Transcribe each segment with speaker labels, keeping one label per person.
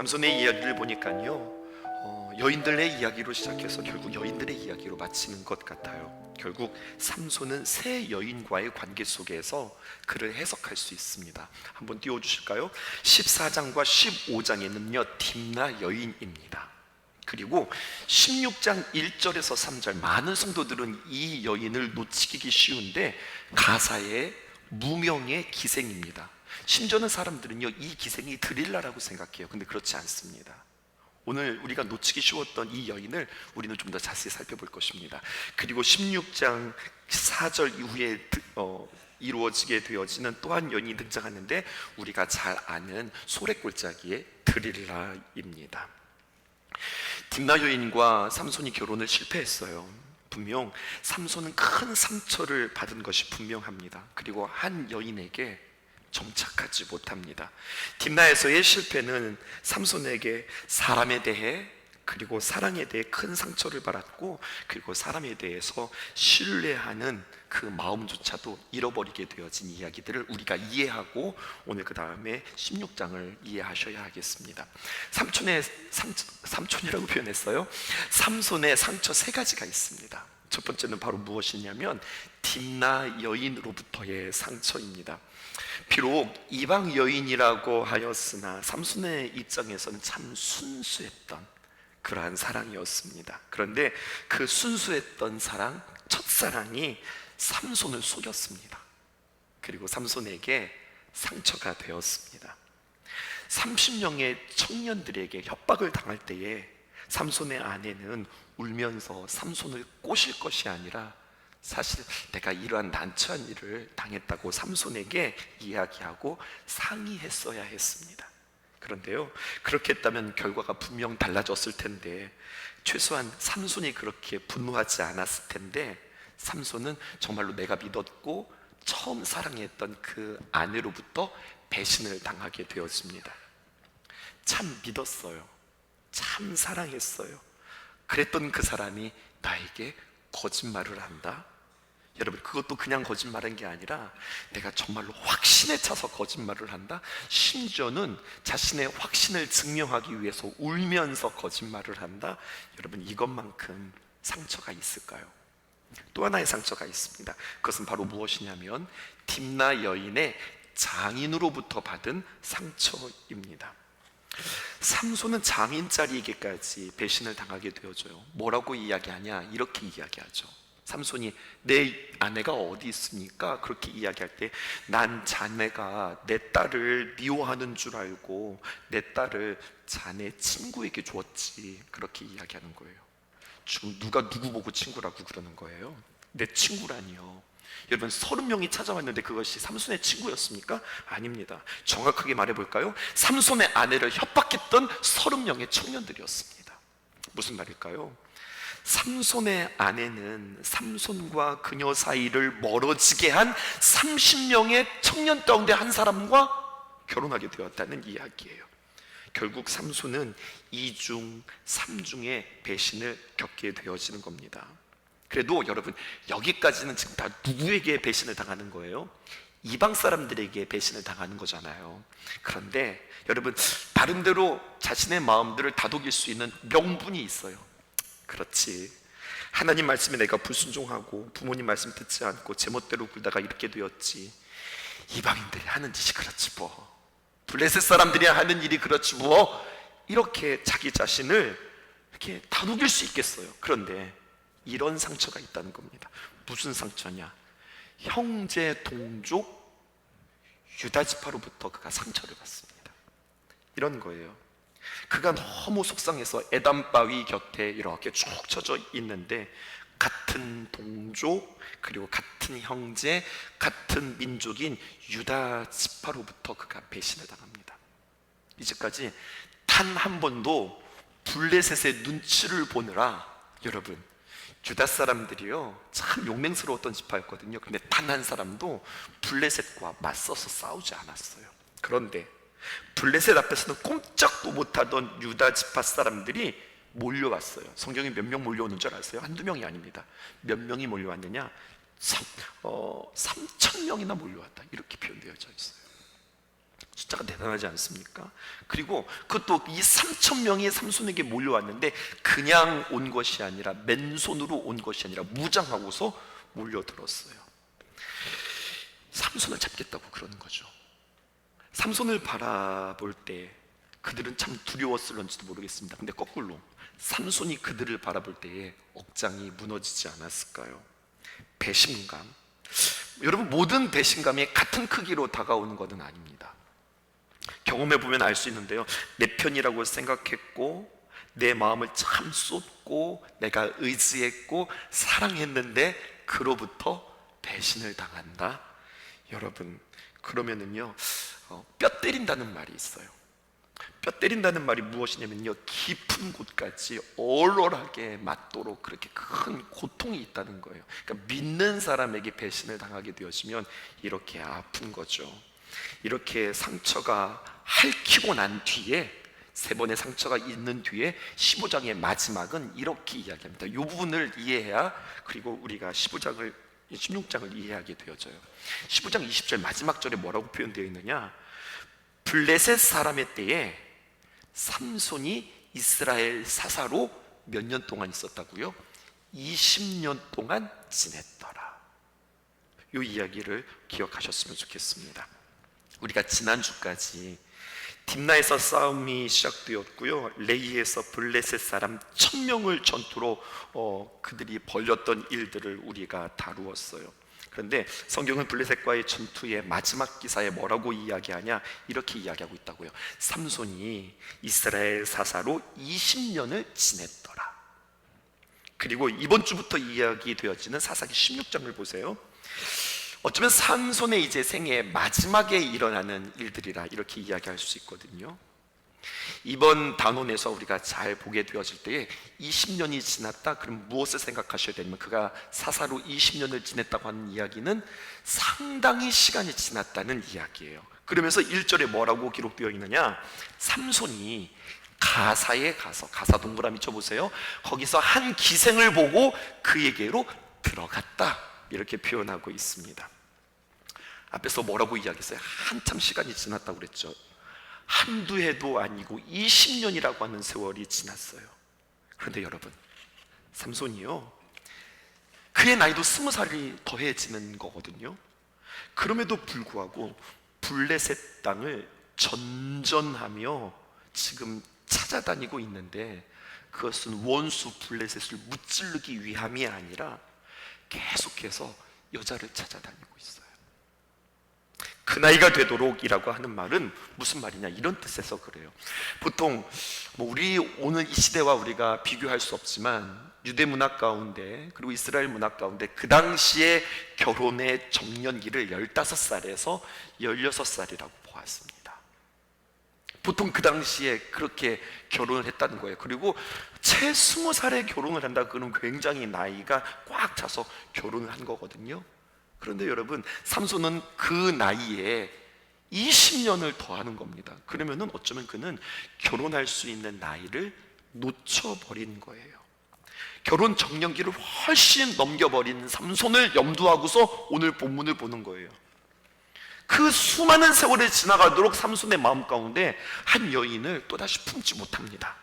Speaker 1: 삼손의 이야기를 보니까요, 여인들의 이야기로 시작해서 결국 여인들의 이야기로 마치는 것 같아요. 결국 삼손은 세 여인과의 관계 속에서 그를 해석할 수 있습니다. 한번 띄워주실까요? 14장과 15장에는요 딥나 여인입니다. 그리고 16장 1절에서 3절, 많은 성도들은 이 여인을 놓치기 쉬운데 가사의 무명의 기생입니다. 심지어는 사람들은요 이 기생이 드릴라라고 생각해요. 근데 그렇지 않습니다. 오늘 우리가 놓치기 쉬웠던 이 여인을 우리는 좀 더 자세히 살펴볼 것입니다. 그리고 16장 4절 이후에 이루어지게 되어지는 또한 여인이 등장하는데 우리가 잘 아는 소래골짜기의 드릴라입니다. 딥나 여인과 삼손이 결혼을 실패했어요. 분명 삼손은 큰 상처를 받은 것이 분명합니다. 그리고 한 여인에게 정착하지 못합니다. 딥나에서의 실패는 삼손에게 사람에 대해 그리고 사랑에 대해 큰 상처를 받았고, 그리고 사람에 대해서 신뢰하는 그 마음조차도 잃어버리게 되어진 이야기들을 우리가 이해하고 오늘 그 다음에 16장을 이해하셔야 하겠습니다. 삼촌이라고 표현했어요. 삼손의 상처 세 가지가 있습니다. 첫 번째는 바로 무엇이냐면 딥나 여인으로부터의 상처입니다. 비록 이방 여인이라고 하였으나 삼손의 입장에서는 참 순수했던 그러한 사랑이었습니다. 그런데 그 순수했던 사랑, 첫사랑이 삼손을 속였습니다. 그리고 삼손에게 상처가 되었습니다. 30명의 청년들에게 협박을 당할 때에 삼손의 아내는 울면서 삼손을 꼬실 것이 아니라 사실 내가 이러한 난처한 일을 당했다고 삼손에게 이야기하고 상의했어야 했습니다. 그런데요, 그렇게 했다면 결과가 분명 달라졌을 텐데, 최소한 삼손이 그렇게 분노하지 않았을 텐데, 삼손은 정말로 내가 믿었고 처음 사랑했던 그 아내로부터 배신을 당하게 되었습니다. 참 믿었어요. 참 사랑했어요. 그랬던 그 사람이 나에게 거짓말을 한다? 여러분, 그것도 그냥 거짓말한 게 아니라 내가 정말로 확신에 차서 거짓말을 한다? 심지어는 자신의 확신을 증명하기 위해서 울면서 거짓말을 한다? 여러분, 이것만큼 상처가 있을까요? 또 하나의 상처가 있습니다. 그것은 바로 무엇이냐면 딥나 여인의 장인으로부터 받은 상처입니다. 삼손은 장인짜리에게까지 배신을 당하게 되어져요. 뭐라고 이야기하냐? 이렇게 이야기하죠. 삼손이 내 아내가 어디 있습니까? 그렇게 이야기할 때 난 자네가 내 딸을 미워하는 줄 알고 내 딸을 자네 친구에게 주었지, 그렇게 이야기하는 거예요. 지금 누가 누구 보고 친구라고 그러는 거예요? 내 친구라니요. 여러분, 30명이 찾아왔는데 그것이 삼손의 친구였습니까? 아닙니다. 정확하게 말해볼까요? 삼손의 아내를 협박했던 30명의 청년들이었습니다. 무슨 말일까요? 삼손의 아내는 삼손과 그녀 사이를 멀어지게 한 30명의 청년 가운데 한 사람과 결혼하게 되었다는 이야기예요. 결국 삼손은 2중, 3중의 배신을 겪게 되어지는 겁니다. 그래도 여러분, 여기까지는 지금 다 누구에게 배신을 당하는 거예요? 이방 사람들에게 배신을 당하는 거잖아요. 그런데 여러분, 나름대로 자신의 마음들을 다독일 수 있는 명분이 있어요. 그렇지, 하나님 말씀에 내가 불순종하고 부모님 말씀 듣지 않고 제멋대로 굴다가 이렇게 되었지. 이방인들이 하는 짓이 그렇지 뭐, 블레셋 사람들이 하는 일이 그렇지 뭐, 이렇게 자기 자신을 이렇게 다독일 수 있겠어요. 그런데 이런 상처가 있다는 겁니다. 무슨 상처냐? 형제 동족 유다 지파로부터 그가 상처를 받습니다. 이런 거예요. 그가 너무 속상해서 에담 바위 곁에 이렇게 쭉 쳐져 있는데 같은 동족 그리고 같은 형제 같은 민족인 유다 지파로부터 그가 배신을 당합니다. 이제까지 단 한 번도 블레셋의 눈치를 보느라, 여러분, 유다 사람들이요 참 용맹스러웠던 지파였거든요. 근데 단 한 사람도 블레셋과 맞서서 싸우지 않았어요. 그런데 블레셋 앞에서는 꼼짝도 못하던 유다 지파 사람들이 몰려왔어요. 성경에 몇 명 몰려오는 줄 아세요? 한두 명이 아닙니다. 몇 명이 몰려왔느냐? 3,000명이나 몰려왔다, 이렇게 표현되어져 있어요. 숫자가 대단하지 않습니까? 그리고 그것도 이 3천 명이 삼손에게 몰려왔는데 그냥 온 것이 아니라 맨손으로 온 것이 아니라 무장하고서 몰려들었어요. 삼손을 잡겠다고 그러는 거죠. 삼손을 바라볼 때 그들은 참 두려웠을런지도 모르겠습니다. 근데 거꾸로 삼손이 그들을 바라볼 때에 억장이 무너지지 않았을까요? 배신감. 여러분, 모든 배신감이 같은 크기로 다가오는 것은 아닙니다. 경험해 보면 알 수 있는데요, 내 편이라고 생각했고 내 마음을 참 쏟고 내가 의지했고 사랑했는데 그로부터 배신을 당한다. 여러분, 그러면은요 뼈 때린다는 말이 있어요. 뼈 때린다는 말이 무엇이냐면요, 깊은 곳까지 얼얼하게 맞도록 그렇게 큰 고통이 있다는 거예요. 그러니까 믿는 사람에게 배신을 당하게 되어지면 이렇게 아픈 거죠. 이렇게 상처가 핥히고 난 뒤에, 세 번의 상처가 있는 뒤에 15장의 마지막은 이렇게 이야기합니다. 이 부분을 이해해야 그리고 우리가 16장을 이해하게 되어져요. 15장 20절 마지막 절에 뭐라고 표현되어 있느냐, 블레셋 사람의 때에 삼손이 이스라엘 사사로 몇 년 동안 있었다고요? 20년 동안 지냈더라. 이 이야기를 기억하셨으면 좋겠습니다. 우리가 지난주까지 딥나에서 싸움이 시작되었고요, 레이에서 블레셋 사람 1000명을 전투로 그들이 벌였던 일들을 우리가 다루었어요. 그런데 성경은 블레셋과의 전투의 마지막 기사에 뭐라고 이야기하냐, 이렇게 이야기하고 있다고요. 삼손이 이스라엘 사사로 20년을 지냈더라. 그리고 이번 주부터 이야기되어지는 사사기 16장을 보세요. 어쩌면 삼손의 이제 생애 마지막에 일어나는 일들이라 이렇게 이야기할 수 있거든요. 이번 단원에서 우리가 잘 보게 되어질 때에 20년이 지났다, 그럼 무엇을 생각하셔야 되냐면, 그가 사사로 20년을 지냈다고 하는 이야기는 상당히 시간이 지났다는 이야기예요. 그러면서 1절에 뭐라고 기록되어 있느냐, 삼손이 가사에 가서, 가사 동그라미 쳐보세요. 거기서 한 기생을 보고 그에게로 들어갔다, 이렇게 표현하고 있습니다. 앞에서 뭐라고 이야기했어요? 한참 시간이 지났다고 그랬죠. 한두 해도 아니고 20년이라고 하는 세월이 지났어요. 그런데 여러분, 삼손이요, 그의 나이도 20살이 더해지는 거거든요. 그럼에도 불구하고 블레셋 땅을 전전하며 지금 찾아다니고 있는데, 그것은 원수 블레셋을 무찌르기 위함이 아니라 계속해서 여자를 찾아다니고 있어요. 그 나이가 되도록이라고 하는 말은 무슨 말이냐, 이런 뜻에서 그래요. 보통 우리 오늘 이 시대와 우리가 비교할 수 없지만 유대 문화 가운데 그리고 이스라엘 문화 가운데 그 당시에 결혼의 정년기를 15살에서 16살이라고 보았습니다. 보통 그 당시에 그렇게 결혼을 했다는 거예요. 그리고 채 20살에 결혼을 한다, 그러면 굉장히 나이가 꽉 차서 결혼을 한 거거든요. 그런데 여러분, 삼손은 그 나이에 20년을 더하는 겁니다. 그러면은 어쩌면 그는 결혼할 수 있는 나이를 놓쳐버린 거예요. 결혼 정년기를 훨씬 넘겨버린 삼손을 염두하고서 오늘 본문을 보는 거예요. 그 수많은 세월이 지나가도록 삼손의 마음 가운데 한 여인을 또다시 품지 못합니다.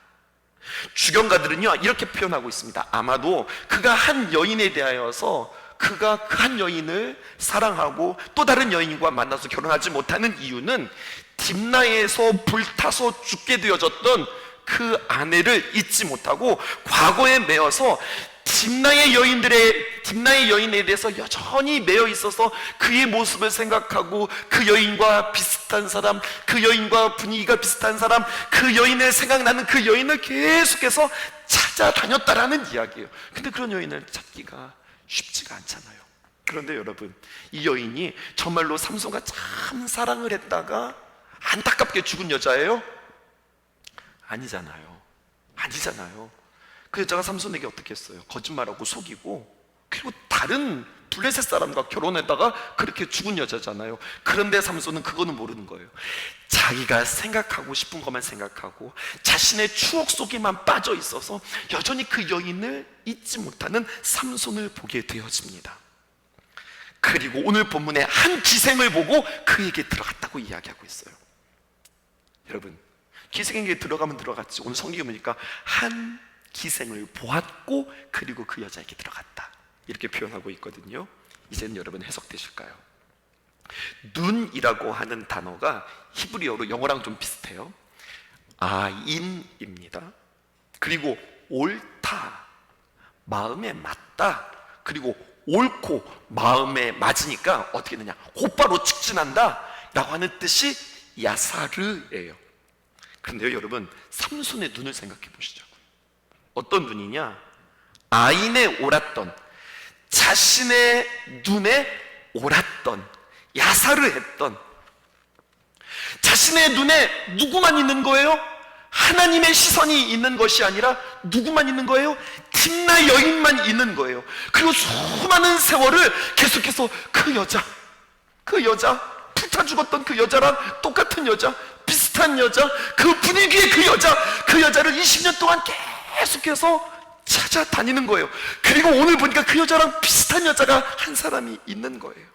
Speaker 1: 주경가들은요 이렇게 표현하고 있습니다. 아마도 그가 한 여인에 대하여서, 그가 그 한 여인을 사랑하고 또 다른 여인과 만나서 결혼하지 못하는 이유는 딥나에서 불타서 죽게 되어졌던 그 아내를 잊지 못하고 과거에 매여서 딥나의 여인에 대해서 여전히 매여 있어서 그의 모습을 생각하고 그 여인과 비슷한 사람, 그 여인과 분위기가 비슷한 사람, 그 여인을 생각나는 그 여인을 계속해서 찾아다녔다라는 이야기예요. 근데 그런 여인을 찾기가 쉽지가 않잖아요. 그런데 여러분, 이 여인이 정말로 삼손과 참 사랑을 했다가 안타깝게 죽은 여자예요? 아니잖아요. 그 여자가 삼손에게 어떻게 했어요? 거짓말하고 속이고, 그리고 다른 블레셋 사람과 결혼했다가 그렇게 죽은 여자잖아요. 그런데 삼손은 그거는 모르는 거예요. 자기가 생각하고 싶은 것만 생각하고 자신의 추억 속에만 빠져 있어서 여전히 그 여인을 잊지 못하는 삼손을 보게 되어집니다. 그리고 오늘 본문에 한 기생을 보고 그에게 들어갔다고 이야기하고 있어요. 여러분, 기생에게 들어가면 들어갔지. 오늘 성경에 보니까 한 기생을 보았고 그리고 그 여자에게 들어갔다, 이렇게 표현하고 있거든요. 이제는 여러분 해석되실까요? 눈이라고 하는 단어가 히브리어로 영어랑 좀 비슷해요. 아인입니다. 그리고 옳다, 마음에 맞다, 그리고 옳고 마음에 맞으니까 어떻게 되냐, 곧바로 직진한다 라고 하는 뜻이 야사르예요. 그런데요 여러분, 삼손의 눈을 생각해 보시자고요. 어떤 눈이냐? 아인에 옳았던, 자신의 눈에 옳았던, 야사르했던, 자신의 눈에 누구만 있는 거예요? 하나님의 시선이 있는 것이 아니라 누구만 있는 거예요? 딥나 여인만 있는 거예요. 그리고 수많은 세월을 계속해서 그 여자, 불타 죽었던 그 여자랑 똑같은 여자, 비슷한 여자, 그 분위기의 그 여자를 20년 동안 계속해서 찾아다니는 거예요. 그리고 오늘 보니까 그 여자랑 비슷한 여자가 한 사람이 있는 거예요.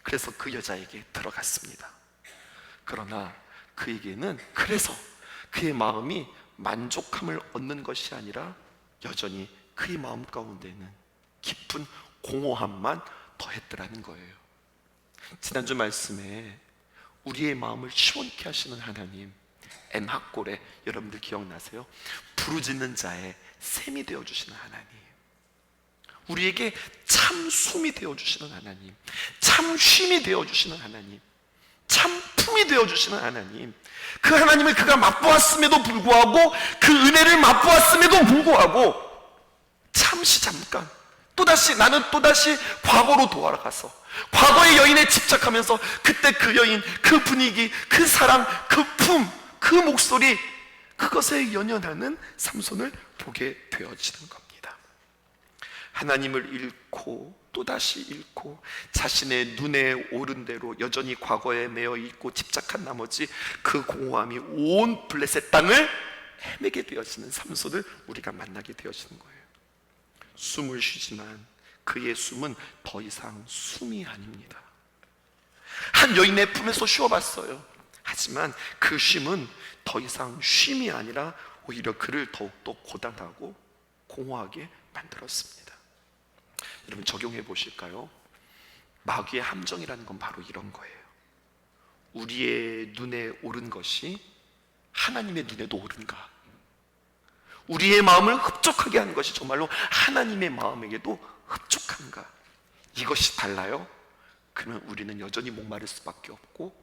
Speaker 1: 그래서 그 여자에게 들어갔습니다. 그러나 그에게는, 그래서 그의 마음이 만족함을 얻는 것이 아니라 여전히 그의 마음 가운데는 깊은 공허함만 더했더라는 거예요. 지난주 말씀에 우리의 마음을 시원케 하시는 하나님, 엔학골에 여러분들 기억나세요? 부르짖는 자의 샘이 되어주시는 하나님, 우리에게 참 숨이 되어주시는 하나님, 참 쉼이 되어주시는 하나님, 참 품이 되어주시는 하나님, 그 하나님을 그가 맛보았음에도 불구하고, 그 은혜를 맛보았음에도 불구하고 잠시 잠깐 나는 또다시 과거로 돌아가서 과거의 여인에 집착하면서 그때 그 여인, 그 분위기, 그 사랑, 그 품, 그 목소리, 그것에 연연하는 삼손을 보게 되어지는 겁니다. 하나님을 잃고 또다시 잃고 자신의 눈에 오른 대로 여전히 과거에 매여 있고 집착한 나머지 그 공허함이 온 블레셋 땅을 헤매게 되어지는 삼손을 우리가 만나게 되어지는 거예요. 숨을 쉬지만 그의 숨은 더 이상 숨이 아닙니다. 한 여인의 품에서 쉬어봤어요. 하지만 그 쉼은 더 이상 쉼이 아니라 오히려 그를 더욱더 고단하고 공허하게 만들었습니다. 여러분 적용해 보실까요? 마귀의 함정이라는 건 바로 이런 거예요. 우리의 눈에 오른 것이 하나님의 눈에도 오른가? 우리의 마음을 흡족하게 하는 것이 정말로 하나님의 마음에게도 흡족한가? 이것이 달라요? 그러면 우리는 여전히 목마를 수밖에 없고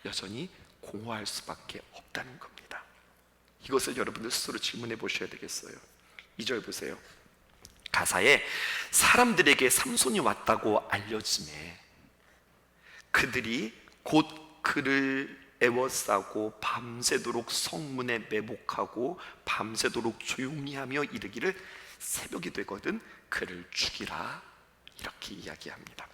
Speaker 1: 여전히 공허할 수밖에 없다는 겁니다. 이것을 여러분들 스스로 질문해 보셔야 되겠어요. 2절 보세요. 가사에 사람들에게 삼손이 왔다고 알려지매 그들이 곧 그를 애워싸고 밤새도록 성문에 매복하고 밤새도록 조용히 하며 이르기를 새벽이 되거든 그를 죽이라, 이렇게 이야기합니다.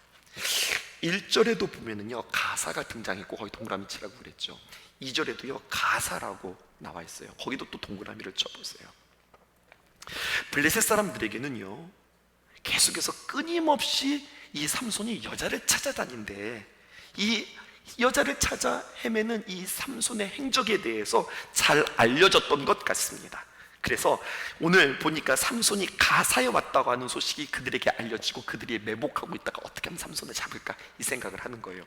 Speaker 1: 1절에도 보면은요 가사가 등장했고 거기 동그라미 치라고 그랬죠. 2절에도요 가사라고 나와 있어요. 거기도 또 동그라미를 쳐보세요. 블레셋 사람들에게는요 계속해서 끊임없이 이 삼손이 여자를 찾아다닌대, 이 여자를 찾아 헤매는 이 삼손의 행적에 대해서 잘 알려졌던 것 같습니다. 그래서 오늘 보니까 삼손이 가사에 왔다고 하는 소식이 그들에게 알려지고 그들이 매복하고 있다가 어떻게 하면 삼손을 잡을까 이 생각을 하는 거예요.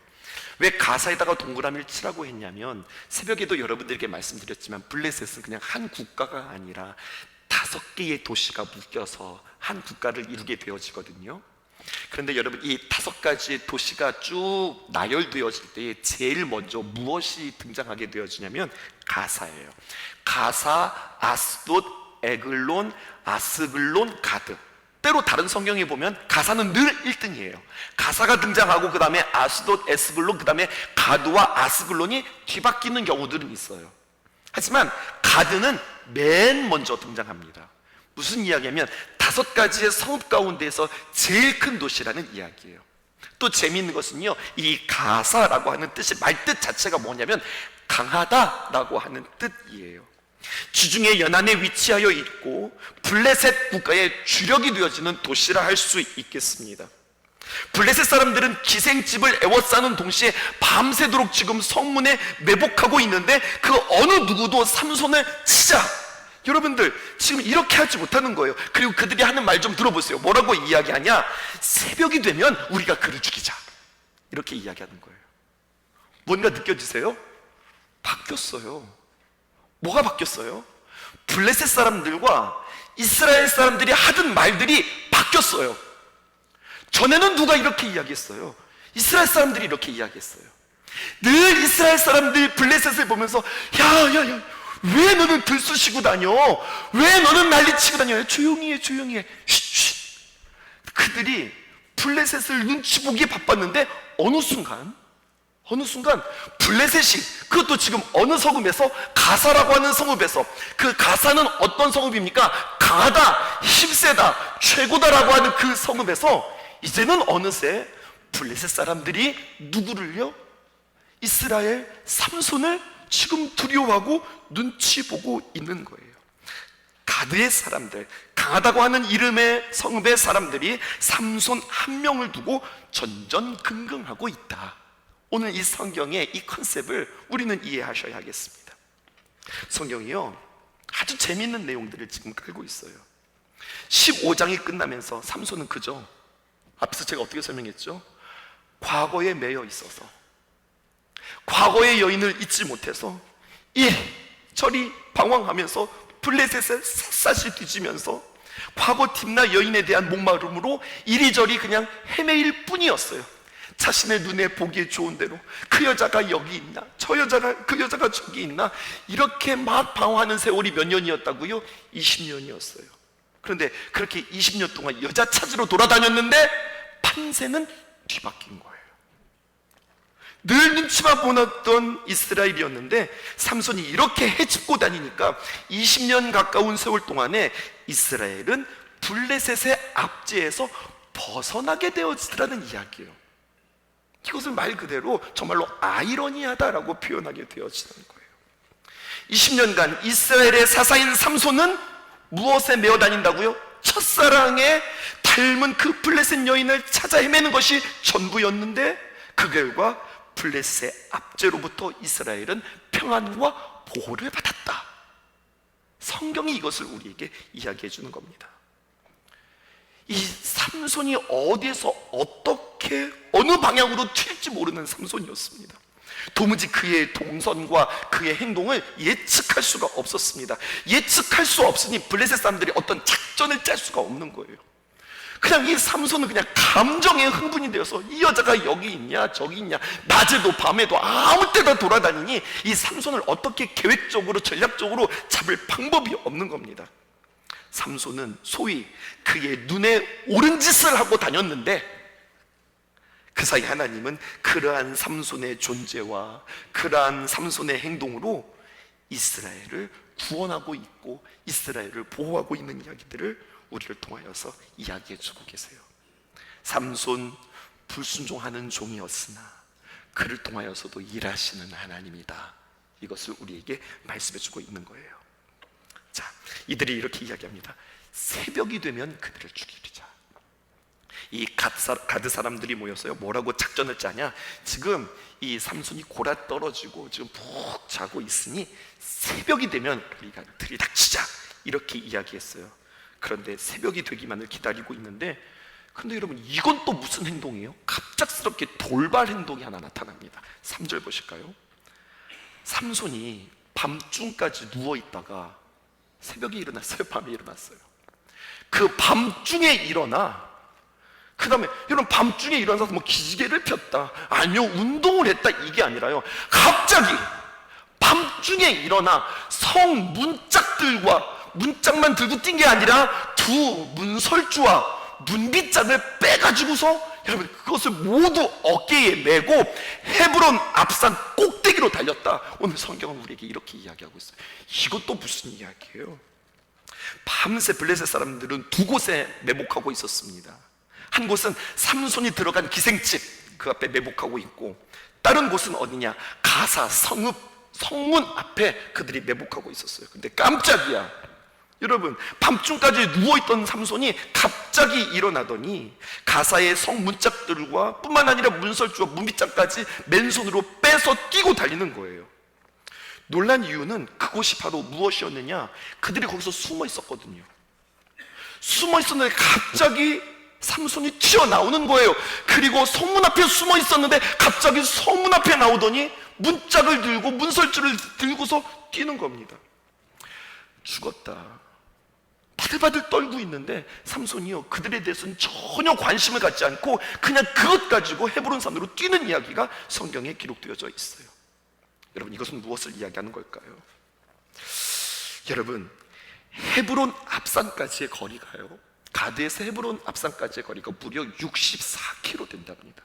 Speaker 1: 왜 가사에다가 동그라미를 치라고 했냐면 새벽에도 여러분들에게 말씀드렸지만 블레셋은 그냥 한 국가가 아니라 5개의 도시가 묶여서 한 국가를 이루게 되어지거든요. 그런데 여러분 이 5가지의 도시가 쭉 나열되어질 때에 제일 먼저 무엇이 등장하게 되어지냐면 가사예요. 가사, 아스돗, 에글론, 아스글론, 가드. 때로 다른 성경에 보면 가사는 늘 1등이에요. 가사가 등장하고 그 다음에 아스돗, 에스글론, 그 다음에 가드와 아스글론이 뒤바뀌는 경우들은 있어요. 하지만 가드는 맨 먼저 등장합니다. 무슨 이야기냐면 5가지의 성읍 가운데에서 제일 큰 도시라는 이야기예요. 또 재미있는 것은요 이 가사라고 하는 뜻이 말뜻 자체가 뭐냐면 강하다라고 하는 뜻이에요. 지중해 연안에 위치하여 있고 블레셋 국가의 주력이 되어지는 도시라 할 수 있겠습니다. 블레셋 사람들은 기생집을 애워싸는 동시에 밤새도록 지금 성문에 매복하고 있는데 그 어느 누구도 삼손을 치자. 여러분들 지금 이렇게 하지 못하는 거예요. 그리고 그들이 하는 말 좀 들어보세요. 뭐라고 이야기하냐? 새벽이 되면 우리가 그를 죽이자, 이렇게 이야기하는 거예요. 뭔가 느껴지세요? 바뀌었어요. 뭐가 바뀌었어요? 블레셋 사람들과 이스라엘 사람들이 하던 말들이 바뀌었어요. 전에는 누가 이렇게 이야기했어요? 이스라엘 사람들이 이렇게 이야기했어요. 늘 이스라엘 사람들 블레셋을 보면서 야야야, 왜 너는 들쑤시고 다녀? 왜 너는 난리치고 다녀? 조용히 해, 조용히 해. 쉿. 그들이 블레셋을 눈치 보기에 바빴는데 어느 순간 블레셋이, 그것도 지금 어느 성읍에서, 가사라고 하는 성읍에서, 그 가사는 어떤 성읍입니까? 강하다, 힘세다, 최고다라고 하는 그 성읍에서 이제는 어느새 블레셋 사람들이 누구를요? 이스라엘 삼손을 지금 두려워하고 눈치 보고 있는 거예요. 가드의 사람들, 강하다고 하는 이름의 성읍의 사람들이 삼손 한 명을 두고 전전긍긍하고 있다. 오늘 이 성경의 이 컨셉을 우리는 이해하셔야 하겠습니다. 성경이요, 아주 재미있는 내용들을 지금 깔고 있어요. 15장이 끝나면서 삼손은 그저, 앞에서 제가 어떻게 설명했죠? 과거에 매여 있어서, 과거의 여인을 잊지 못해서 이리저리 방황하면서 블레셋에 샅샅이 뒤지면서 과거 딥나 여인에 대한 목마름으로 이리저리 그냥 헤매일 뿐이었어요. 자신의 눈에 보기에 좋은 대로 그 여자가 여기 있나, 저 여자가, 그 여자가 저기 있나, 이렇게 막 방황하는 세월이 몇 년이었다고요? 20년이었어요. 그런데 그렇게 20년 동안 여자 찾으러 돌아다녔는데 판세는 뒤바뀐 거예요. 늘 눈치만 보았던 이스라엘이었는데 삼손이 이렇게 헤집고 다니니까 20년 가까운 세월 동안에 이스라엘은 블레셋의 압제에서 벗어나게 되었으라는 이야기예요. 이것을 말 그대로 정말로 아이러니하다라고 표현하게 되어지는 거예요. 20년간 이스라엘의 사사인 삼손은 무엇에 매어 다닌다고요? 첫사랑에 닮은 그 블레셋 여인을 찾아 헤매는 것이 전부였는데 그 결과 블레셋의 압제로부터 이스라엘은 평안과 보호를 받았다. 성경이 이것을 우리에게 이야기해 주는 겁니다. 이 삼손이 어디에서 어떻게 어느 방향으로 튈지 모르는 삼손이었습니다. 도무지 그의 동선과 그의 행동을 예측할 수가 없었습니다. 예측할 수 없으니 블레셋 사람들이 어떤 작전을 짤 수가 없는 거예요. 그냥 이 삼손은 그냥 감정에 흥분이 되어서 이 여자가 여기 있냐 저기 있냐, 낮에도 밤에도 아무 때나 돌아다니니 이 삼손을 어떻게 계획적으로 전략적으로 잡을 방법이 없는 겁니다. 삼손은 소위 그의 눈에 옳은 짓을 하고 다녔는데 그 사이 하나님은 그러한 삼손의 존재와 그러한 삼손의 행동으로 이스라엘을 구원하고 있고 이스라엘을 보호하고 있는 이야기들을 우리를 통하여서 이야기해 주고 계세요. 삼손 불순종하는 종이었으나 그를 통하여서도 일하시는 하나님이다. 이것을 우리에게 말씀해 주고 있는 거예요. 자, 이들이 이렇게 이야기합니다. 새벽이 되면 그들을 죽이자. 이 가드 사람들이 모였어요. 뭐라고 작전을 짜냐? 지금 이 삼손이 골아 떨어지고 지금 푹 자고 있으니 새벽이 되면 우리가 들이닥치자, 이렇게 이야기했어요. 그런데 새벽이 되기만을 기다리고 있는데, 근데 여러분 이건 또 무슨 행동이에요? 갑작스럽게 돌발 행동이 하나 나타납니다. 3절 보실까요? 삼손이 밤중까지 누워있다가 새벽에 일어났어요? 밤에 일어났어요? 그 밤중에 일어나, 그 다음에 여러분 밤중에 일어나서 뭐 기지개를 폈다, 아니요 운동을 했다, 이게 아니라요, 갑자기 밤중에 일어나 성 문짝들과, 문짝만 들고 뛴 게 아니라 두 문설주와 문빗장을 빼가지고서 여러분 그것을 모두 어깨에 메고 헤브론 앞산 꼭대기로 달렸다. 오늘 성경은 우리에게 이렇게 이야기하고 있어요. 이것도 무슨 이야기예요? 밤새 블레셋 사람들은 두 곳에 매복하고 있었습니다. 한 곳은 삼손이 들어간 기생집 그 앞에 매복하고 있고, 다른 곳은 어디냐? 가사 성읍 성문 앞에 그들이 매복하고 있었어요. 근데 깜짝이야, 여러분, 밤중까지 누워있던 삼손이 갑자기 일어나더니 가사의 성문짝들과 뿐만 아니라 문설주와 문빗장까지 맨손으로 빼서 뛰고 달리는 거예요. 놀란 이유는 그곳이 바로 무엇이었느냐, 그들이 거기서 숨어 있었거든요. 숨어 있었는데 갑자기 삼손이 튀어나오는 거예요. 그리고 성문 앞에 숨어 있었는데 갑자기 성문 앞에 나오더니 문짝을 들고 문설주를 들고서 뛰는 겁니다. 죽었다, 바들바들 떨고 있는데 삼손이요, 그들에 대해서는 전혀 관심을 갖지 않고 그냥 그것 가지고 헤브론 산으로 뛰는 이야기가 성경에 기록되어져 있어요. 여러분, 이것은 무엇을 이야기하는 걸까요? 여러분, 헤브론 앞산까지의 거리가요, 가드에서 헤브론 앞산까지의 거리가 무려 64km 된답니다.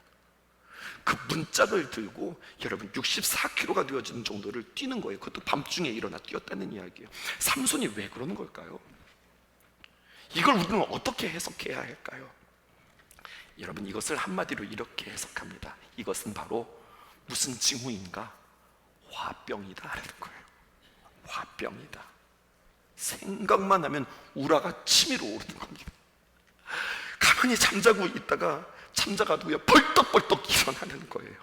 Speaker 1: 그 문짝을 들고 여러분 64km가 되어지는 정도를 뛰는 거예요. 그것도 밤중에 일어나 뛰었다는 이야기예요. 삼손이 왜 그러는 걸까요? 이걸 우리는 어떻게 해석해야 할까요? 여러분, 이것을 한마디로 이렇게 해석합니다. 이것은 바로 무슨 징후인가? 화병이다 라는 거예요. 화병이다. 생각만 하면 우라가 치밀어 오르는 겁니다. 가만히 잠자고 있다가 잠자가도 그냥 벌떡벌떡 일어나는 거예요.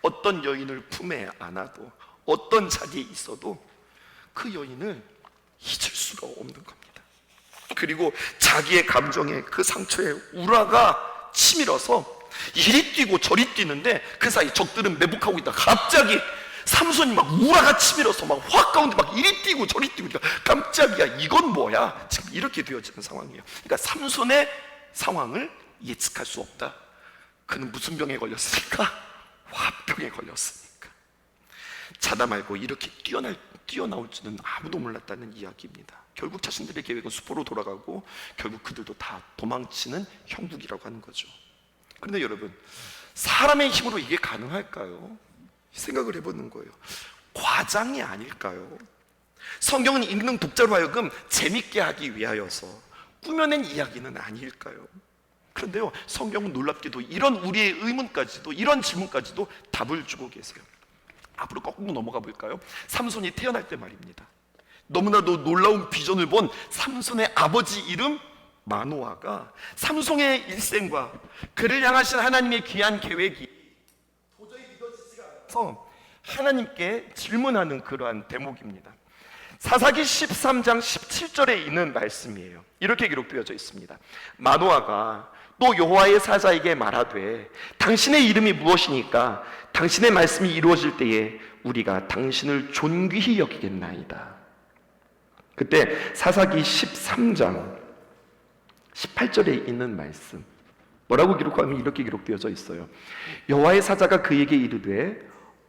Speaker 1: 어떤 여인을 품에 안아도, 어떤 자리에 있어도 그 여인을 잊을 수가 없는 겁니다. 그리고 자기의 감정에, 그 상처에 우라가 치밀어서 이리 뛰고 저리 뛰는데 그 사이 적들은 매복하고 있다 갑자기 삼손이 막 우라가 치밀어서 막 확 가운데 막 이리 뛰고 저리 뛰고, 깜짝이야, 이건 뭐야? 지금 이렇게 되어지는 상황이에요. 그러니까 삼손의 상황을 예측할 수 없다. 그는 무슨 병에 걸렸으니까? 화병에 걸렸으니까. 자다 말고 이렇게 뛰어나올 줄은 아무도 몰랐다는 이야기입니다. 결국 자신들의 계획은 수포로 돌아가고 결국 그들도 다 도망치는 형국이라고 하는 거죠. 그런데 여러분, 사람의 힘으로 이게 가능할까요? 생각을 해보는 거예요. 과장이 아닐까요? 성경은 읽는 독자로 하여금 재밌게 하기 위하여서 꾸며낸 이야기는 아닐까요? 그런데요, 성경은 놀랍게도 이런 우리의 의문까지도, 이런 질문까지도 답을 주고 계세요. 앞으로 거꾸로 넘어가 볼까요? 삼손이 태어날 때 말입니다. 너무나도 놀라운 비전을 본 삼손의 아버지 이름 마노아가 삼손의 일생과 그를 향하신 하나님의 귀한 계획이 도저히 믿어지지가 않아서 하나님께 질문하는 그러한 대목입니다. 사사기 13장 17절에 있는 말씀이에요. 이렇게 기록되어져 있습니다. 마노아가 또 여호와의 사자에게 말하되 당신의 이름이 무엇이니까 당신의 말씀이 이루어질 때에 우리가 당신을 존귀히 여기겠나이다. 그때 사사기 13장 18절에 있는 말씀 뭐라고 기록하면 이렇게 기록되어져 있어요. 여호와의 사자가 그에게 이르되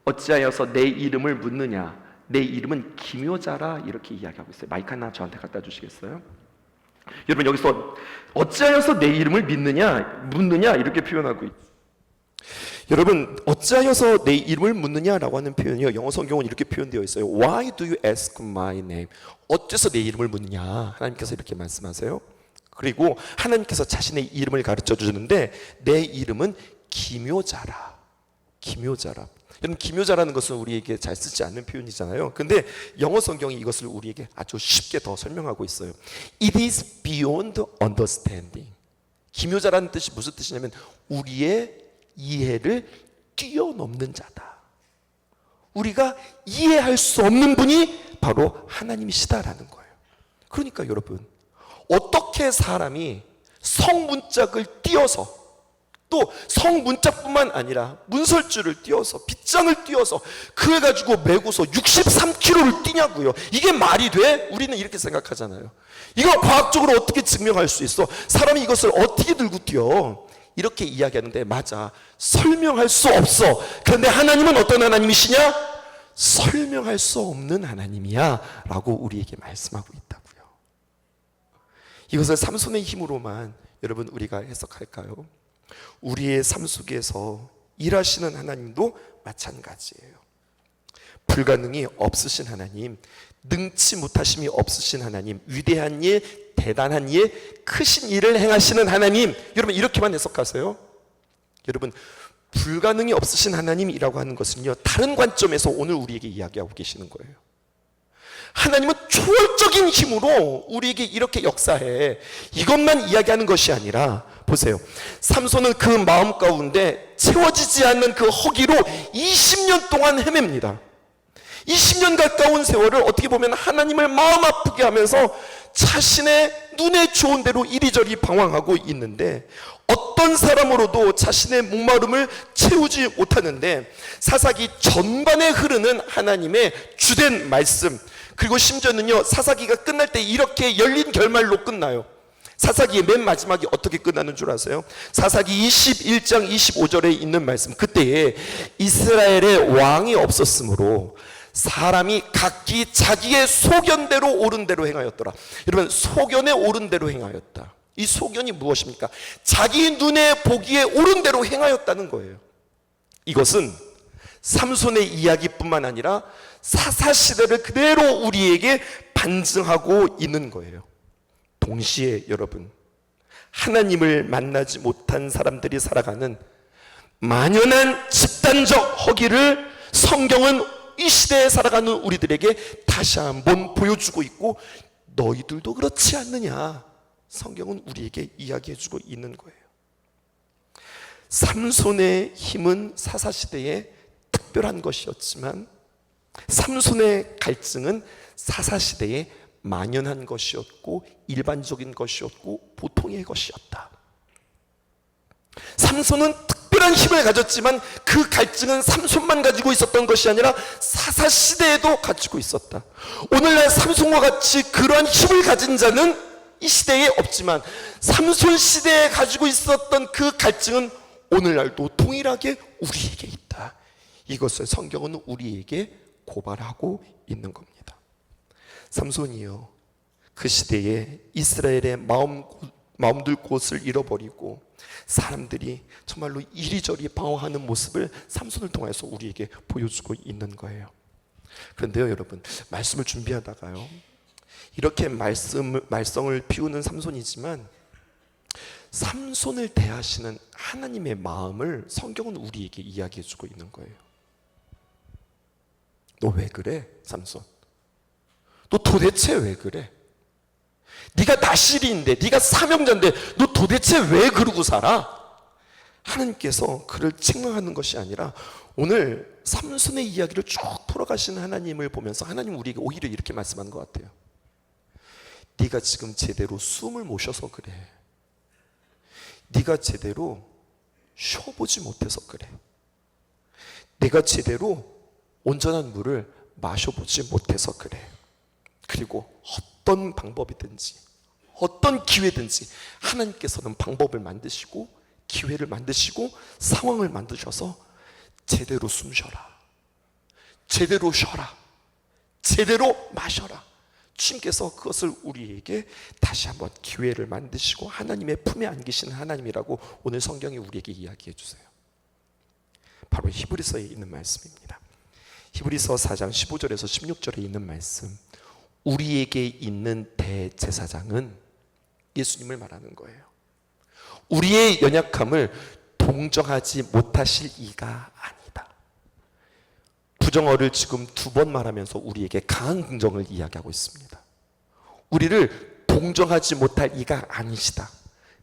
Speaker 1: 어찌하여서 내 이름을 묻느냐, 내 이름은 기묘자라, 이렇게 이야기하고 있어요. 마이크 하나 저한테 갖다 주시겠어요? 여러분, 여기서 어찌하여서 내 이름을 묻느냐 이렇게 표현하고 있죠. 여러분, 어찌하여서 내 이름을 묻느냐라고 하는 표현이요, 영어 성경은 이렇게 표현되어 있어요. Why do you ask my name? 어째서 내 이름을 묻느냐, 하나님께서 이렇게 말씀하세요. 그리고 하나님께서 자신의 이름을 가르쳐 주는데 내 이름은 기묘자라. 기묘자라. 여러분, 기묘자라는 것은 우리에게 잘 쓰지 않는 표현이잖아요. 근데 영어 성경이 이것을 우리에게 아주 쉽게 더 설명하고 있어요. It is beyond understanding. 기묘자라는 뜻이 무슨 뜻이냐면 우리의 이해를 뛰어넘는 자다. 우리가 이해할 수 없는 분이 바로 하나님이시다라는 거예요. 그러니까 여러분, 어떻게 사람이 성문짝을 띄어서, 또 성문짝뿐만 아니라 문설주를 띄어서, 빗장을 띄어서 그걸 가지고 메고서 63km를 뛰냐고요. 이게 말이 돼? 우리는 이렇게 생각하잖아요. 이거 과학적으로 어떻게 증명할 수 있어? 사람이 이것을 어떻게 들고 뛰어? 이렇게 이야기하는데, 맞아, 설명할 수 없어. 그런데 하나님은 어떤 하나님이시냐? 설명할 수 없는 하나님이야 라고 우리에게 말씀하고 있다고요. 이것을 삼손의 힘으로만 여러분 우리가 해석할까요? 우리의 삶 속에서 일하시는 하나님도 마찬가지예요. 불가능이 없으신 하나님, 능치 못하심이 없으신 하나님, 위대한 일, 대단한 일, 크신 일을 행하시는 하나님, 여러분 이렇게만 해석하세요. 여러분, 불가능이 없으신 하나님이라고 하는 것은요, 다른 관점에서 오늘 우리에게 이야기하고 계시는 거예요.
Speaker 2: 하나님은 초월적인 힘으로 우리에게 이렇게 역사해. 이것만 이야기하는 것이 아니라 보세요. 삼손은 그 마음 가운데 채워지지 않는 그 허기로 20년 동안 헤맵니다. 20년 가까운 세월을 어떻게 보면 하나님을 마음 아프게 하면서 자신의 눈에 좋은 대로 이리저리 방황하고 있는데, 어떤 사람으로도 자신의 목마름을 채우지 못하는데 사사기 전반에 흐르는 하나님의 주된 말씀, 그리고 심지어는요 사사기가 끝날 때 이렇게 열린 결말로 끝나요. 사사기의 맨 마지막이 어떻게 끝나는 줄 아세요? 사사기 21장 25절에 있는 말씀, 그때에 이스라엘의 왕이 없었으므로 사람이 각기 자기의 소견대로 옳은 대로 행하였더라. 여러분, 소견에 옳은 대로 행하였다. 이 소견이 무엇입니까? 자기 눈에 보기에 옳은 대로 행하였다는 거예요. 이것은 삼손의 이야기뿐만 아니라 사사시대를 그대로 우리에게 반증하고 있는 거예요. 동시에 여러분, 하나님을 만나지 못한 사람들이 살아가는 만연한 집단적 허기를 성경은 이 시대에 살아가는 우리들에게 다시 한번 보여주고 있고, 너희들도 그렇지 않느냐, 성경은 우리에게 이야기해주고 있는 거예요. 삼손의 힘은 사사시대에 특별한 것이었지만 삼손의 갈증은 사사시대에 만연한 것이었고 일반적인 것이었고 보통의 것이었다. 삼손은 특별한 힘을 가졌지만 그 갈증은 삼손만 가지고 있었던 것이 아니라 사사시대에도 가지고 있었다. 오늘날 삼손과 같이 그러한 힘을 가진 자는 이 시대에 없지만 삼손 시대에 가지고 있었던 그 갈증은 오늘날도 동일하게 우리에게 있다. 이것을 성경은 우리에게 고발하고 있는 겁니다. 삼손이요, 그 시대에 이스라엘의 마음들 곳을 잃어버리고 사람들이 정말로 이리저리 방황하는 모습을 삼손을 통해서 우리에게 보여주고 있는 거예요. 그런데요 여러분, 말씀을 준비하다가요 이렇게 말썽을 피우는 삼손이지만 삼손을 대하시는 하나님의 마음을 성경은 우리에게 이야기해주고 있는 거예요. 너 왜 그래 삼손? 너 도대체 왜 그래? 네가 나실인데, 네가 사명자인데 너 도대체 왜 그러고 살아? 하나님께서 그를 책망하는 것이 아니라 오늘 삼손의 이야기를 쭉 풀어가시는 하나님을 보면서 하나님 우리에게 오히려 이렇게 말씀하는 것 같아요. 네가 지금 제대로 숨을 못 쉬어서 그래. 네가 제대로 쉬어보지 못해서 그래. 내가 제대로 온전한 물을 마셔보지 못해서 그래. 그리고 어떤 방법이든지 어떤 기회든지 하나님께서는 방법을 만드시고 기회를 만드시고 상황을 만드셔서 제대로 숨 쉬어라, 제대로 쉬어라, 제대로 마셔라. 주님께서 그것을 우리에게 다시 한번 기회를 만드시고 하나님의 품에 안기시는 하나님이라고 오늘 성경이 우리에게 이야기해 주세요. 바로 히브리서에 있는 말씀입니다. 히브리서 4장 15절에서 16절에 있는 말씀, 우리에게 있는 대제사장은 예수님을 말하는 거예요. 우리의 연약함을 동정하지 못하실 이가 아니다. 부정어를 지금 2번 말하면서 우리에게 강한 긍정을 이야기하고 있습니다. 우리를 동정하지 못할 이가 아니시다.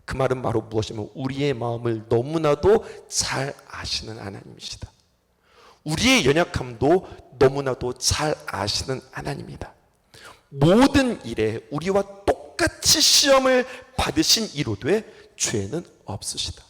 Speaker 2: 그 말은 바로 무엇이냐면 우리의 마음을 너무나도 잘 아시는 하나님이시다. 우리의 연약함도 너무나도 잘 아시는 하나님이다. 모든 일에 우리와 똑같이 시험을 받으신 이로되 죄는 없으시다.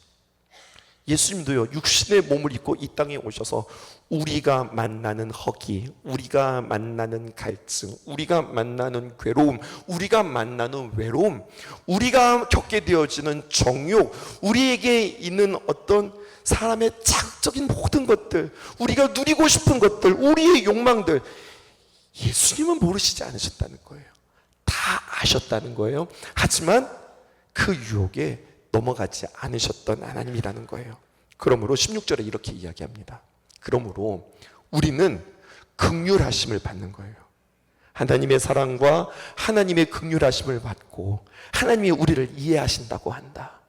Speaker 2: 예수님도요 육신의 몸을 입고 이 땅에 오셔서 우리가 만나는 허기, 우리가 만나는 갈증, 우리가 만나는 괴로움, 우리가 만나는 외로움, 우리가 겪게 되어지는 정욕, 우리에게 있는 어떤 사람의 자극적인 모든 것들, 우리가 누리고 싶은 것들, 우리의 욕망들, 예수님은 모르시지 않으셨다는 거예요. 다 아셨다는 거예요. 하지만 그 유혹에 넘어가지 않으셨던 하나님이라는 거예요. 그러므로 16절에 이렇게 이야기합니다. 그러므로 우리는 긍휼하심을 받는 거예요. 하나님의 사랑과 하나님의 긍휼하심을 받고 하나님이 우리를 이해하신다고 한다.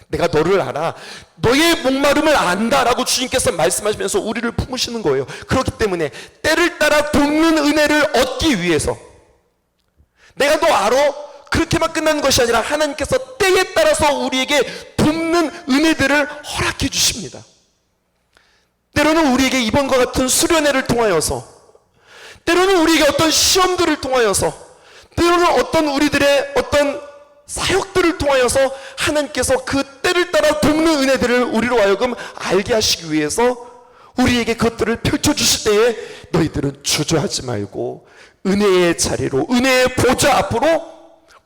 Speaker 2: 내가 너를 알아, 너의 목마름을 안다라고 주님께서 말씀하시면서 우리를 품으시는 거예요. 그렇기 때문에 때를 따라 돕는 은혜를 얻기 위해서 내가 너 알아? 그렇게만 끝나는 것이 아니라 하나님께서 때에 따라서 우리에게 돕는 은혜들을 허락해 주십니다. 때로는 우리에게 이번과 같은 수련회를 통하여서, 때로는 우리에게 어떤 시험들을 통하여서, 때로는 어떤 우리들의 어떤 사역들을 통하여서 하나님께서 그 때를 따라 돕는 은혜들을 우리로 하여금 알게 하시기 위해서 우리에게 그것들을 펼쳐주실 때에 너희들은 주저하지 말고 은혜의 자리로, 은혜의 보좌 앞으로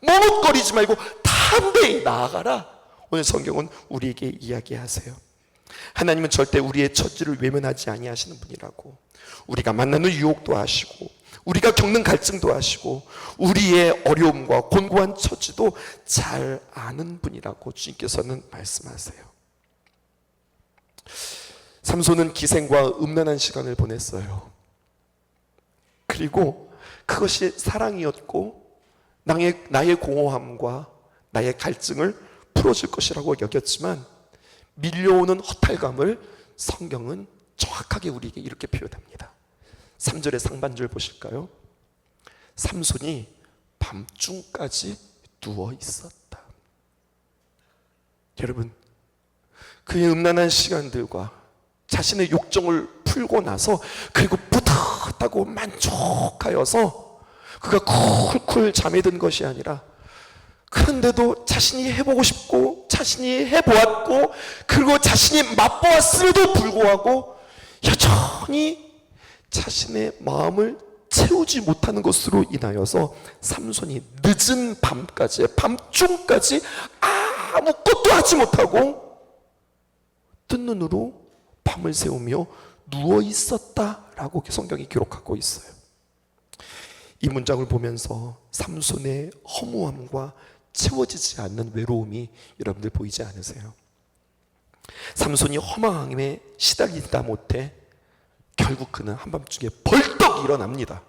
Speaker 2: 머뭇거리지 말고 담대히 나아가라. 오늘 성경은 우리에게 이야기하세요. 하나님은 절대 우리의 처지를 외면하지 아니하시는 분이라고. 우리가 만나는 유혹도 아시고, 우리가 겪는 갈증도 아시고, 우리의 어려움과 곤고한 처지도 잘 아는 분이라고 주님께서는 말씀하세요. 삼손은 기생과 음란한 시간을 보냈어요. 그리고 그것이 사랑이었고 나의 공허함과 나의 갈증을 풀어줄 것이라고 여겼지만, 밀려오는 허탈감을 성경은 정확하게 우리에게 이렇게 표현합니다. 3절의 상반절 보실까요? 삼손이 밤중까지 누워 있었다. 여러분, 그의 음란한 시간들과 자신의 욕정을 풀고 나서, 그리고 뿌듯하고 만족하여서 그가 쿨쿨 잠에 든 것이 아니라, 그런데도 자신이 해보고 싶고 자신이 해보았고 그리고 자신이 맛보았음에도 불구하고 여전히 자신의 마음을 채우지 못하는 것으로 인하여서 삼손이 늦은 밤까지, 밤중까지 아무것도 하지 못하고 뜬 눈으로 밤을 새우며 누워 있었다라고 성경이 기록하고 있어요. 이 문장을 보면서 삼손의 허무함과 채워지지 않는 외로움이 여러분들 보이지 않으세요? 삼손이 허망함에 시달리다 못해 결국 그는 한밤중에 벌떡 일어납니다.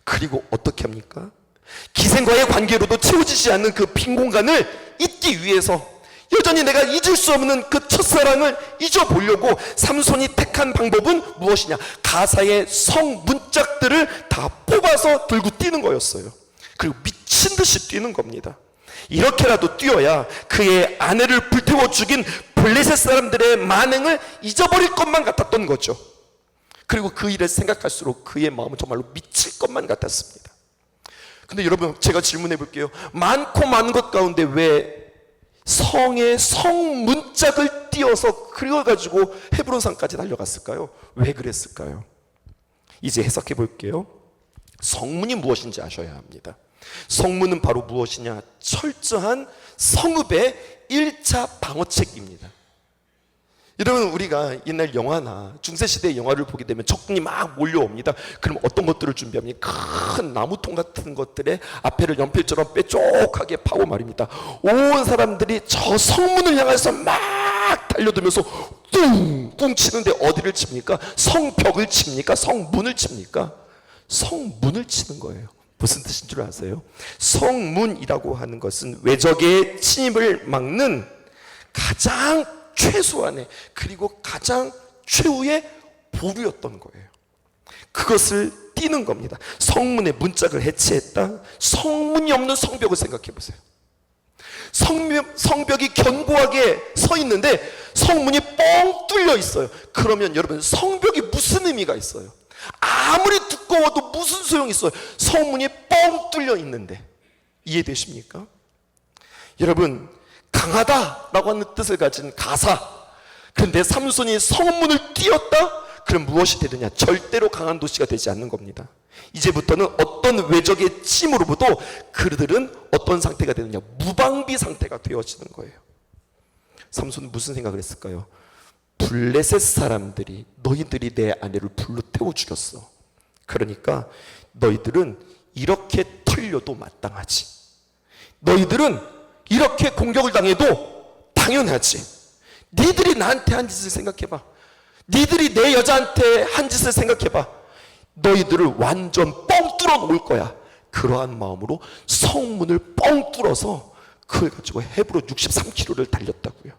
Speaker 2: 그리고 어떻게 합니까? 기생과의 관계로도 채워지지 않는 그 빈 공간을 잊기 위해서, 여전히 내가 잊을 수 없는 그 첫사랑을 잊어보려고 삼손이 택한 방법은 무엇이냐? 가사의 성문짝들을 다 뽑아서 들고 뛰는 거였어요. 그리고 미친 듯이 뛰는 겁니다. 이렇게라도 뛰어야 그의 아내를 불태워 죽인 블레셋 사람들의 만행을 잊어버릴 것만 같았던 거죠. 그리고 그 일을 생각할수록 그의 마음은 정말로 미칠 것만 같았습니다. 근데 여러분, 제가 질문해 볼게요. 많고 많은 것 가운데 왜 성의 성문짝을 띄어서 그려가지고 헤브론산까지 달려갔을까요? 왜 그랬을까요? 이제 해석해 볼게요. 성문이 무엇인지 아셔야 합니다. 성문은 바로 무엇이냐? 철저한 성읍의 1차 방어책입니다. 여러분, 우리가 옛날 영화나 중세시대의 영화를 보게 되면 적군이 막 몰려옵니다. 그럼 어떤 것들을 준비합니까? 큰 나무통 같은 것들에 앞에를 연필처럼 뾰족하게 파고 말입니다. 온 사람들이 저 성문을 향해서 막 달려들면서 뚱뚱 치는데 어디를 칩니까? 성벽을 칩니까? 성문을 칩니까? 성문을 치는 거예요. 무슨 뜻인 줄 아세요? 성문이라고 하는 것은 외적의 침입을 막는 가장 최소한의, 그리고 가장 최후의 보루였던 거예요. 그것을 띄는 겁니다. 성문의 문짝을 해체했다. 성문이 없는 성벽을 생각해 보세요. 성벽이 견고하게 서 있는데 성문이 뻥 뚫려 있어요. 그러면 여러분, 성벽이 무슨 의미가 있어요? 아무리 두꺼워도 무슨 소용이 있어요? 성문이 뻥 뚫려 있는데. 이해되십니까? 여러분, 강하다라고 하는 뜻을 가진 가사, 그런데 삼손이 성문을 띄었다? 그럼 무엇이 되느냐? 절대로 강한 도시가 되지 않는 겁니다. 이제부터는 어떤 외적의 침으로부터 그들은 어떤 상태가 되느냐? 무방비 상태가 되어지는 거예요. 삼손은 무슨 생각을 했을까요? 블레셋 사람들이 너희들이 내 아내를 불로 태워 죽였어. 그러니까 너희들은 이렇게 털려도 마땅하지. 너희들은 이렇게 공격을 당해도 당연하지. 니들이 나한테 한 짓을 생각해봐. 니들이 내 여자한테 한 짓을 생각해봐. 너희들을 완전 뻥 뚫어 놓을 거야. 그러한 마음으로 성문을 뻥 뚫어서 그걸 가지고 헤브론 63km를 달렸다고요.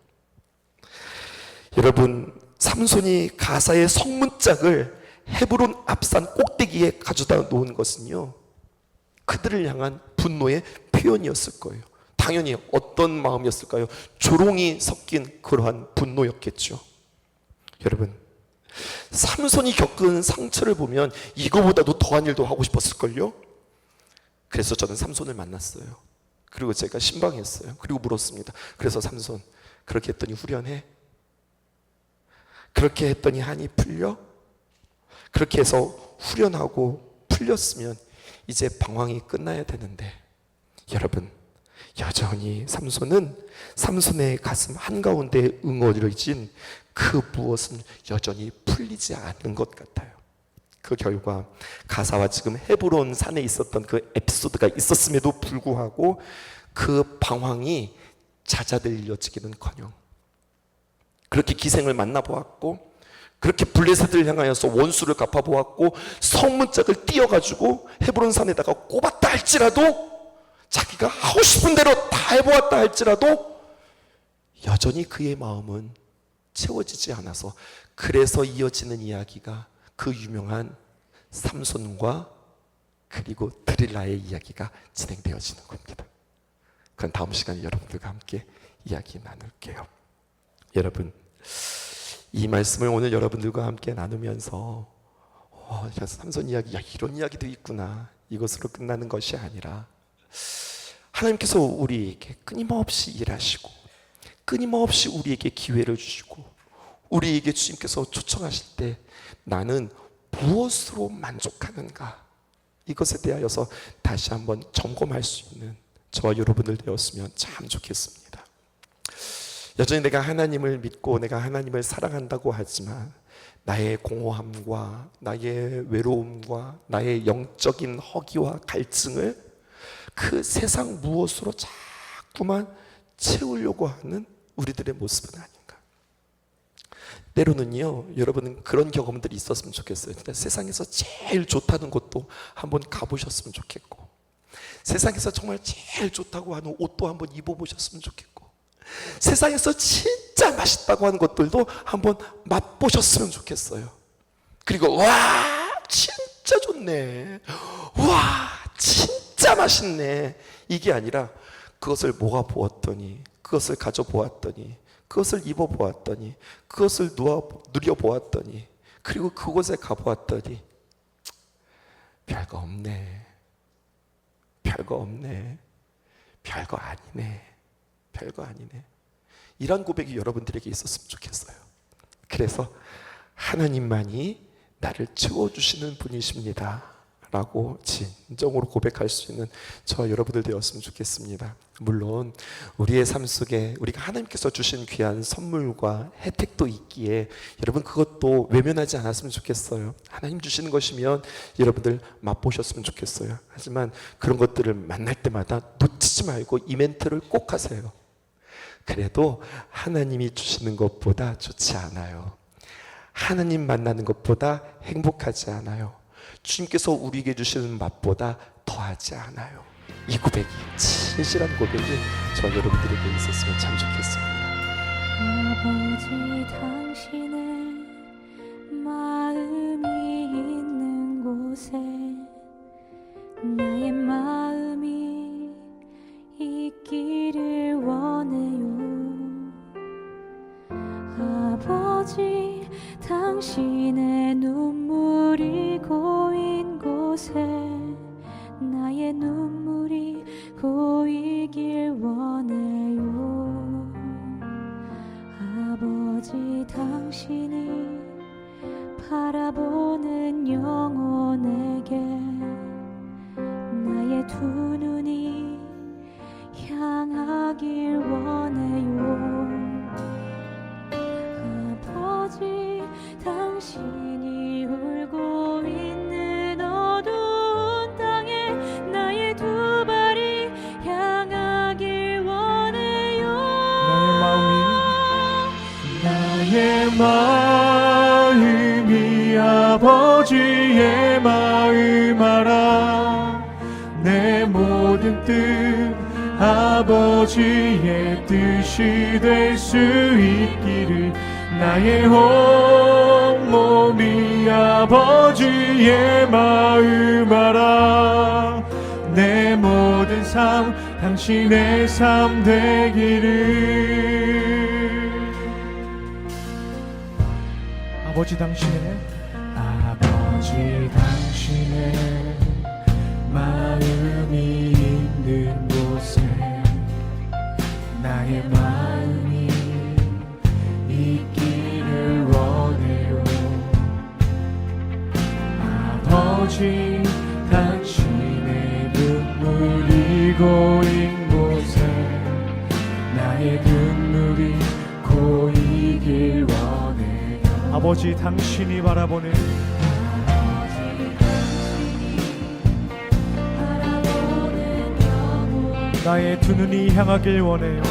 Speaker 2: 여러분, 삼손이 가사의 성문짝을 헤브론 앞산 꼭대기에 가져다 놓은 것은요, 그들을 향한 분노의 표현이었을 거예요. 당연히 어떤 마음이었을까요? 조롱이 섞인 그러한 분노였겠죠. 여러분, 삼손이 겪은 상처를 보면 이거보다도 더한 일도 하고 싶었을걸요? 그래서 저는 삼손을 만났어요. 그리고 제가 신방했어요. 그리고 물었습니다. 그래서 삼손, 그렇게 했더니 후련해? 그렇게 했더니 한이 풀려? 그렇게 해서 후련하고 풀렸으면 이제 방황이 끝나야 되는데, 여러분, 여전히 삼손의 가슴 한가운데 응어려진 그 무엇은 여전히 풀리지 않은 것 같아요. 그 결과 가사와 지금 헤브론 산에 있었던 그 에피소드가 있었음에도 불구하고 그 방황이 잦아들려지기는커녕 그렇게 기생을 만나보았고, 그렇게 블레셋을 향하여서 원수를 갚아보았고, 성문짝을 띄어가지고 헤브론 산에다가 꼽았다 할지라도, 자기가 하고 싶은 대로 다 해보았다 할지라도 여전히 그의 마음은 채워지지 않아서, 그래서 이어지는 이야기가 그 유명한 삼손과 그리고 드릴라의 이야기가 진행되어지는 겁니다. 그건 다음 시간에 여러분들과 함께 이야기 나눌게요. 여러분, 이 말씀을 오늘 여러분들과 함께 나누면서 삼손 이야기, 이런 이야기도 있구나, 이것으로 끝나는 것이 아니라 하나님께서 우리에게 끊임없이 일하시고 끊임없이 우리에게 기회를 주시고 우리에게 주님께서 초청하실 때 나는 무엇으로 만족하는가, 이것에 대하여서 다시 한번 점검할 수 있는 저와 여러분들 되었으면 참 좋겠습니다. 여전히 내가 하나님을 믿고 내가 하나님을 사랑한다고 하지만 나의 공허함과 나의 외로움과 나의 영적인 허기와 갈증을 그 세상 무엇으로 자꾸만 채우려고 하는 우리들의 모습은 아닌가. 때로는요, 여러분은 그런 경험들이 있었으면 좋겠어요. 그러니까 세상에서 제일 좋다는 곳도 한번 가보셨으면 좋겠고, 세상에서 정말 제일 좋다고 하는 옷도 한번 입어보셨으면 좋겠고, 세상에서 진짜 맛있다고 하는 것들도 한번 맛보셨으면 좋겠어요. 그리고 와 진짜 좋네, 와 진짜 맛있네, 이게 아니라 그것을 모아보았더니, 그것을 가져보았더니, 그것을 입어보았더니, 그것을 누려보았더니, 그리고 그곳에 가보았더니 별거 없네, 별거 없네, 별거 아니네, 별거 아니네, 이런 고백이 여러분들에게 있었으면 좋겠어요. 그래서 하나님만이 나를 채워주시는 분이십니다 라고 진정으로 고백할 수 있는 저와 여러분들 되었으면 좋겠습니다. 물론 우리의 삶 속에 우리가 하나님께서 주신 귀한 선물과 혜택도 있기에 여러분 그것도 외면하지 않았으면 좋겠어요. 하나님 주시는 것이면 여러분들 맛보셨으면 좋겠어요. 하지만 그런 것들을 만날 때마다 놓치지 말고 이 멘트를 꼭 하세요. 그래도 하나님이 주시는 것보다 좋지 않아요. 하나님 만나는 것보다 행복하지 않아요. 주님께서 우리에게 주시는 맛보다 더하지 않아요. 이 고백이, 진실한 고백이 저 여러분들에게 있었으면 참 좋겠습니다.
Speaker 3: 아버지, 당신의 마음이 있는 곳에 나의 마음이 있기를 원해요. 아버지, 당신의 눈물이 고인 곳에 나의 눈물이 고이길 원해요. 아버지, 당신이 바라보는 영혼에게 나의 두 눈이 향하길 원해요. 아버지, 당신이 울고 있는 어두운 땅에 나의 두 발이 향하길 원해요.
Speaker 4: 나의 마음이 아버지의 마음 알아. 내 모든 뜻 아버지의 뜻이 될 수 있기를. 나의 온몸이 아버지의 마음 알아. 내 모든 삶 당신의 삶 되기를. 아버지 당신의 마음이 있는 곳에 나의 마음이 있기를 원해요. 아버지 당신의 눈물이 고인 곳에 나의 눈물이 고이길 원해요. 아버지 당신이 바라보는 나의 두 눈이 향하길 원해요.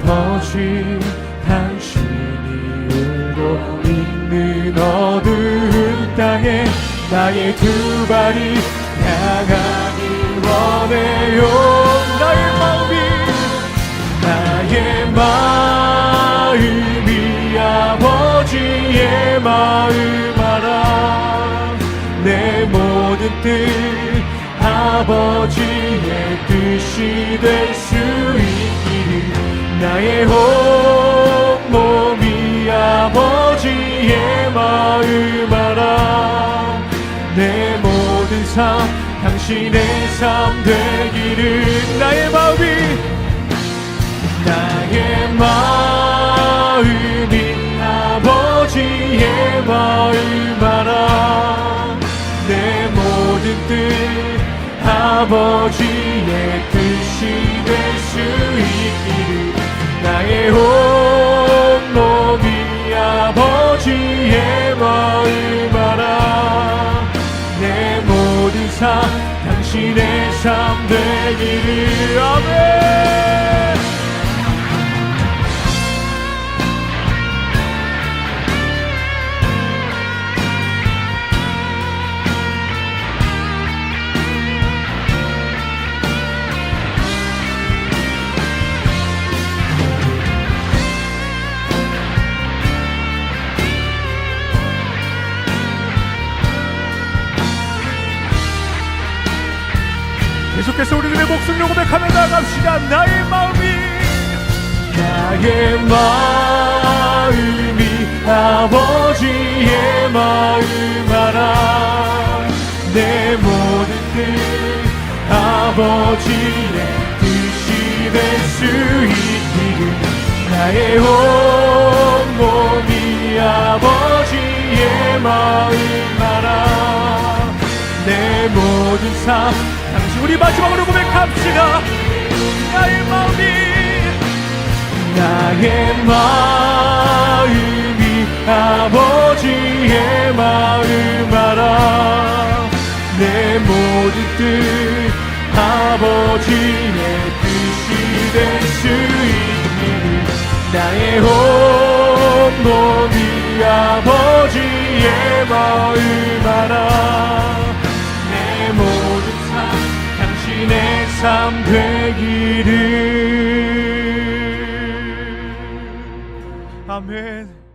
Speaker 4: 아버지 당신이 울고 있는 어두운 땅에 나의 두 발이 향하길 원해요. 나의 마음이 아버지의 마음 알아. 내 모든 뜻 아버지의 뜻이 될 수 있기를. 나의 온몸이 아버지의 마음 알아. 내 모든 삶 당신의 삶 되기를. 나의 마음이 아버지의 마음 알아. 내 모든 뜻 아버지의 뜻이 될 수 있기를. 나의 온몸이 아버지의 마음 알아. 내 모든 삶 당신의 삶 되기를. 아멘. 계속해서 우리들의 목숨을 고백하며 나아갑시다. 나의 마음이 아버지의 마음 알아. 내 모든 뜻 아버지의 뜻이 될 수 있기를. 나의 온몸이 아버지의 마음 알아. 내 모든 삶 당신. 우리 마지막으로 고백합시다. 나의 마음이 아버지의 마음 알아. 내 모든 뜻 아버지의 뜻이 될 수 있기를. 나의 온몸이 아버지의 마음 알아. 내 모든 삶 당신의 삶 되기를. 아멘.